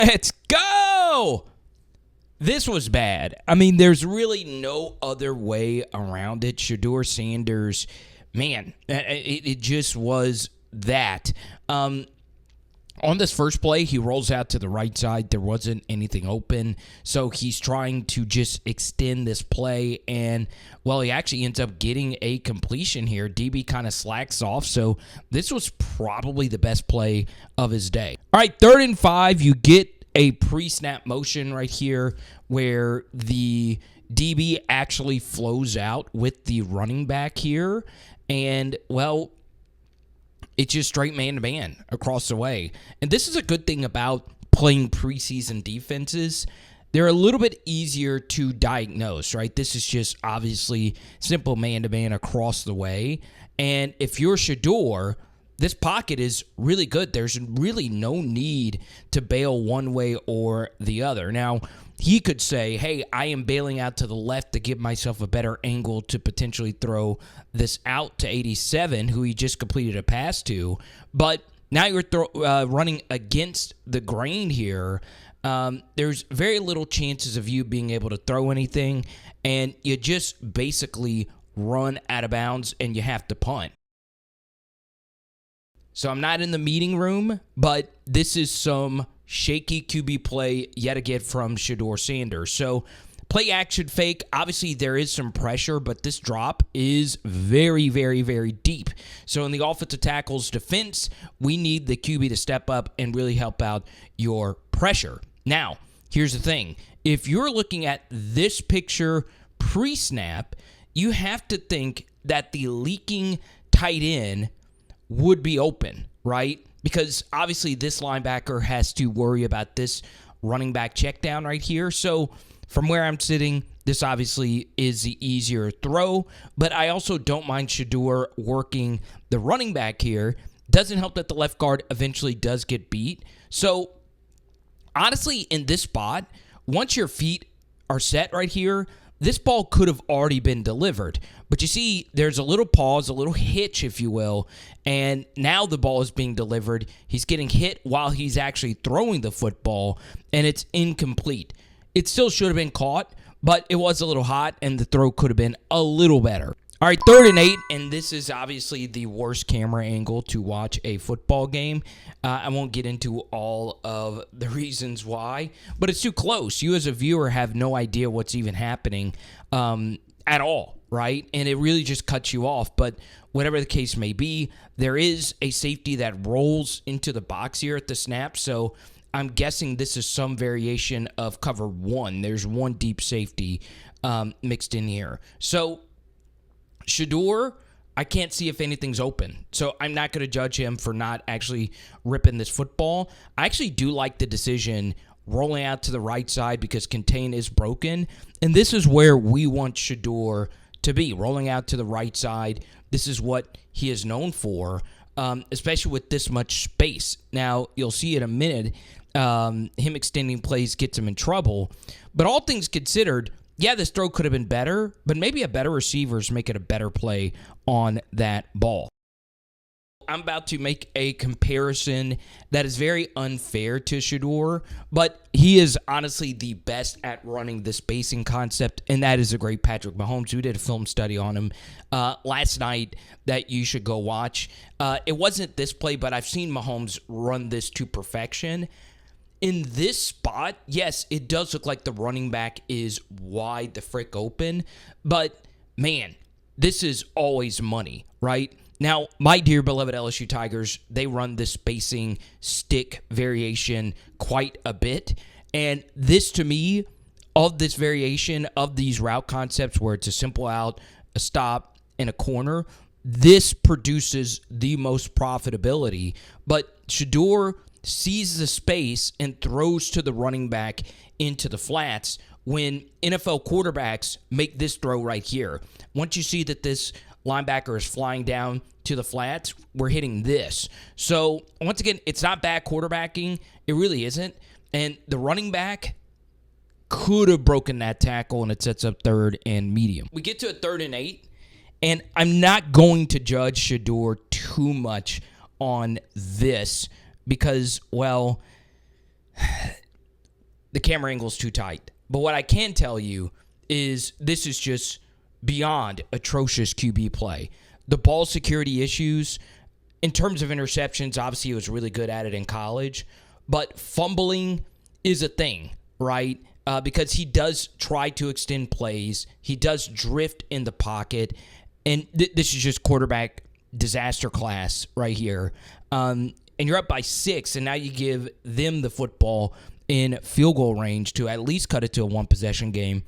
Let's go! This was bad. I mean, there's really no other way around it. Shedeur Sanders, man, it just was that. On this first play, he rolls out to the right side. There wasn't anything open, so he's trying to just extend this play, and, well, he actually ends up getting a completion here. DB kind of slacks off, so this was probably the best play of his day. All right, 3rd and 5, you get a pre-snap motion right here where the DB actually flows out with the running back here, and, well, it's just straight man-to-man across the way. And this is a good thing about playing preseason defenses. They're a little bit easier to diagnose, right? This is just obviously simple man-to-man across the way. And if you're Shedeur, this pocket is really good. There's really no need to bail one way or the other. Now, he could say, hey, I am bailing out to the left to give myself a better angle to potentially throw this out to 87, who he just completed a pass to. But now you're running against the grain here. There's very little chances of you being able to throw anything, and you just basically run out of bounds and you have to punt. So I'm not in the meeting room, but this is some shaky QB play yet again from Shedeur Sanders. So play action fake. Obviously, there is some pressure, but this drop is very, very, very deep. So in the offensive tackle's defense, we need the QB to step up and really help out your pressure. Now, here's the thing. If you're looking at this picture pre-snap, you have to think that the leaking tight end would be open, right? Because obviously this linebacker has to worry about this running back check down right here. So from where I'm sitting, this obviously is the easier throw, but I also don't mind Shedeur working the running back here. Doesn't help that the left guard eventually does get beat. So honestly, in this spot, once your feet are set right here, this ball could have already been delivered. But you see, there's a little pause, a little hitch, if you will, and now the ball is being delivered. He's getting hit while he's actually throwing the football, and it's incomplete. It still should have been caught, but it was a little hot, and the throw could have been a little better. All right, 3rd and 8, and this is obviously the worst camera angle to watch a football game. I won't get into all of the reasons why, but it's too close. You as a viewer have no idea what's even happening at all, right? And it really just cuts you off. But whatever the case may be, there is a safety that rolls into the box here at the snap, so I'm guessing this is some variation of cover 1. There's one deep safety mixed in here. So Shedeur, I can't see if anything's open. So I'm not going to judge him for not actually ripping this football. I actually do like the decision rolling out to the right side because contain is broken. And this is where we want Shedeur to be, rolling out to the right side. This is what he is known for, especially with this much space. Now, you'll see in a minute, him extending plays gets him in trouble. But all things considered, yeah, this throw could have been better, but maybe a better receiver is making a better play on that ball. I'm about to make a comparison that is very unfair to Shedeur, but he is honestly the best at running the spacing concept, and that is a great Patrick Mahomes. We did a film study on him last night that you should go watch. It wasn't this play, but I've seen Mahomes run this to perfection. In this spot, yes, it does look like the running back is wide the frick open, but man, this is always money, right? Now, my dear beloved LSU Tigers, they run this spacing stick variation quite a bit, and this to me, of this variation of these route concepts where it's a simple out, a stop, and a corner, this produces the most profitability, but Shedeur sees the space and throws to the running back into the flats when NFL quarterbacks make this throw right here. Once you see that this linebacker is flying down to the flats, we're hitting this. So, once again, it's not bad quarterbacking. It really isn't. And the running back could have broken that tackle, and it sets up 3rd and medium. We get to a 3rd and 8, and I'm not going to judge Shedeur too much on this because, well, the camera angle's too tight. But what I can tell you is this is just beyond atrocious QB play. The ball security issues, in terms of interceptions, obviously he was really good at it in college, but fumbling is a thing, right? Because he does try to extend plays. He does drift in the pocket, and this is just quarterback disaster class right here. And you're up by 6, and now you give them the football in field goal range to at least cut it to a one-possession game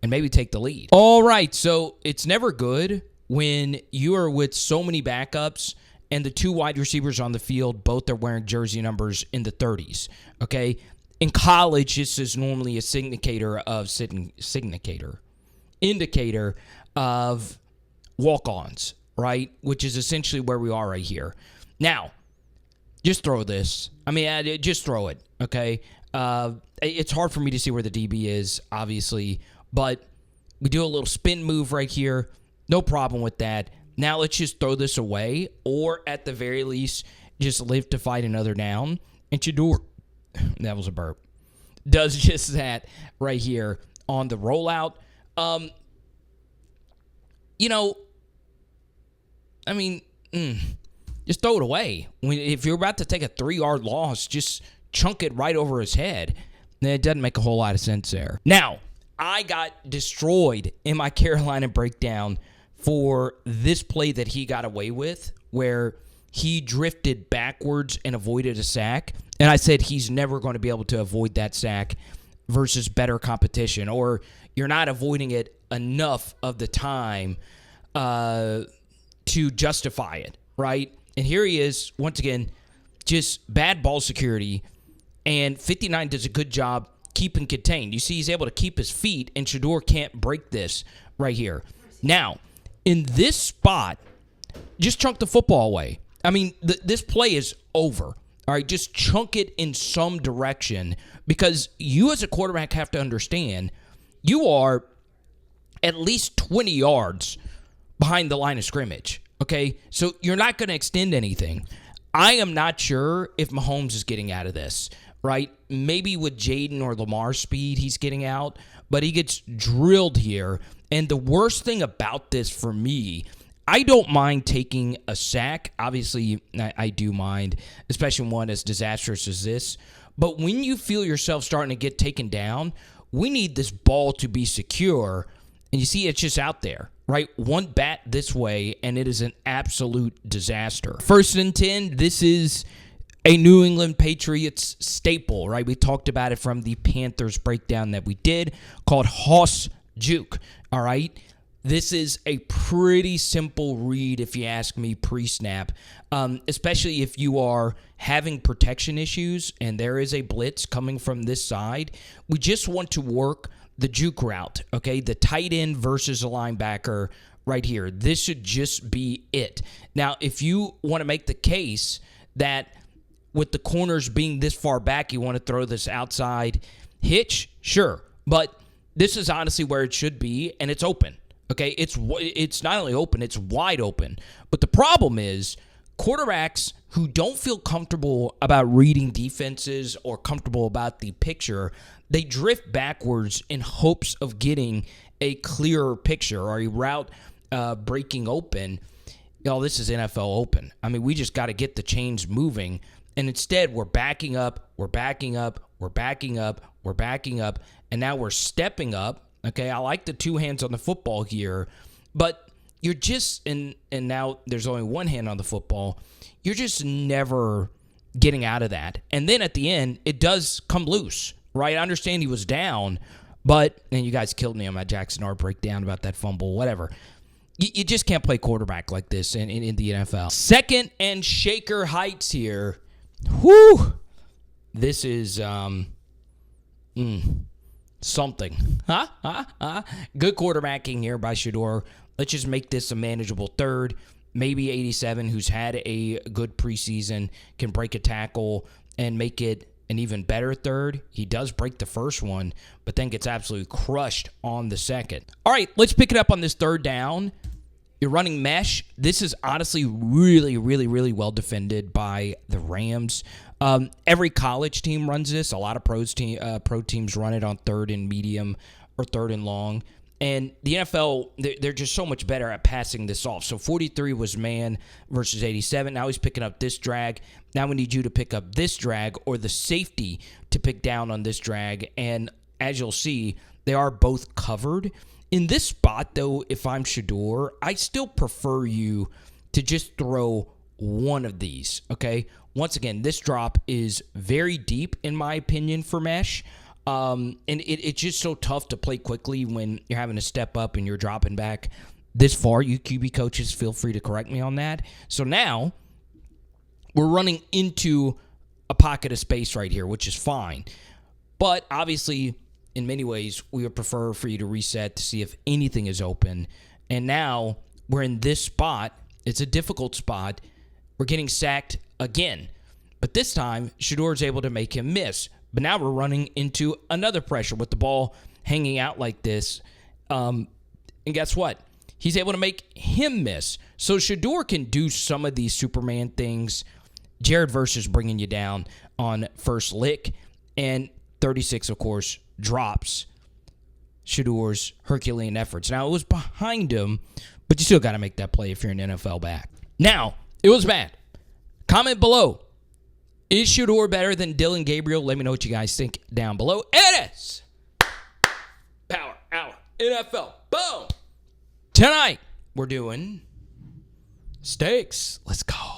and maybe take the lead. All right, so it's never good when you are with so many backups and the 2 wide receivers on the field, both are wearing jersey numbers in the 30s, okay? In college, this is normally a indicator of walk-ons, right? Which is essentially where we are right here. Now, just throw this. I mean, just throw it, okay? It's hard for me to see where the DB is, obviously, but we do a little spin move right here. No problem with that. Now let's just throw this away, or at the very least, just live to fight another down. And Shedeur, that was a burp, does just that right here on the rollout. Just throw it away. If you're about to take a 3-yard loss, just chunk it right over his head. It doesn't make a whole lot of sense there. Now, I got destroyed in my Carolina breakdown for this play that he got away with, where he drifted backwards and avoided a sack. And I said he's never going to be able to avoid that sack versus better competition, or you're not avoiding it enough of the time to justify it, right? And here he is, once again, just bad ball security, and 59 does a good job keeping contained. You see he's able to keep his feet, and Shedeur can't break this right here. Now, in this spot, just chunk the football away. I mean, this play is over. All right, just chunk it in some direction, because you as a quarterback have to understand you are at least 20 yards behind the line of scrimmage, okay? So you're not going to extend anything. I am not sure if Mahomes is getting out of this, right? Maybe with Jaden or Lamar's speed he's getting out, but he gets drilled here. And the worst thing about this for me, I don't mind taking a sack. Obviously, I do mind, especially one as disastrous as this. But when you feel yourself starting to get taken down, we need this ball to be secure. And you see it's just out there, right? One bat this way, and it is an absolute disaster. 1st and 10, this is a New England Patriots staple, right? We talked about it from the Panthers breakdown that we did called Hoss Juke, all right? This is a pretty simple read, if you ask me, pre-snap, especially if you are having protection issues and there is a blitz coming from this side. We just want to work the juke route, okay? The tight end versus a linebacker right here. This should just be it. Now, if you want to make the case that with the corners being this far back, you want to throw this outside hitch, sure. But this is honestly where it should be, and it's open. Okay, it's not only open, it's wide open. But the problem is quarterbacks who don't feel comfortable about reading defenses or comfortable about the picture, they drift backwards in hopes of getting a clearer picture or a route breaking open. This is NFL open. I mean, we just got to get the chains moving. And instead, we're backing up, we're backing up, we're backing up, we're backing up, and now we're stepping up. Okay, I like the 2 hands on the football here, but you're just, and now there's only 1 hand on the football, you're just never getting out of that. And then at the end, it does come loose, right? I understand he was down, but, and you guys killed me on my Jackson R breakdown about that fumble, whatever. You just can't play quarterback like this in the NFL. 2nd and Shaker Heights here. Whew! This is, something. Good quarterbacking here by Shedeur. Let's just make this a manageable 3rd. Maybe 87, who's had a good preseason, can break a tackle and make it an even better 3rd. He does break the first one, but then gets absolutely crushed on the 2nd. All right, let's pick it up on this 3rd down. You're running mesh. This is honestly really, really, really well defended by the Rams. Every college team runs this. A lot of pro teams run it on third and medium or third and long. And the NFL, they're just so much better at passing this off. So 43 was man versus 87. Now he's picking up this drag. Now we need you to pick up this drag or the safety to pick down on this drag. And as you'll see, they are both covered. In this spot, though, if I'm Shedeur, I still prefer you to just throw one of these, okay? Once again, this drop is very deep, in my opinion, for mesh. And it's just so tough to play quickly when you're having to step up and you're dropping back this far. You QB coaches, feel free to correct me on that. So now we're running into a pocket of space right here, which is fine. But obviously, in many ways, we would prefer for you to reset to see if anything is open. And now we're in this spot. It's a difficult spot. We're getting sacked again. But this time, Shedeur is able to make him miss. But now we're running into another pressure with the ball hanging out like this. And guess what? He's able to make him miss. So Shedeur can do some of these Superman things. Jared versus bringing you down on first lick. And 36, of course, drops Shedeur's Herculean efforts. Now, it was behind him, but you still got to make that play if you're an NFL back. Now, it was bad. Comment below. Is Shedeur better than Dylan Gabriel? Let me know what you guys think down below. It is Power Hour NFL. Boom. Tonight, we're doing stakes. Let's go.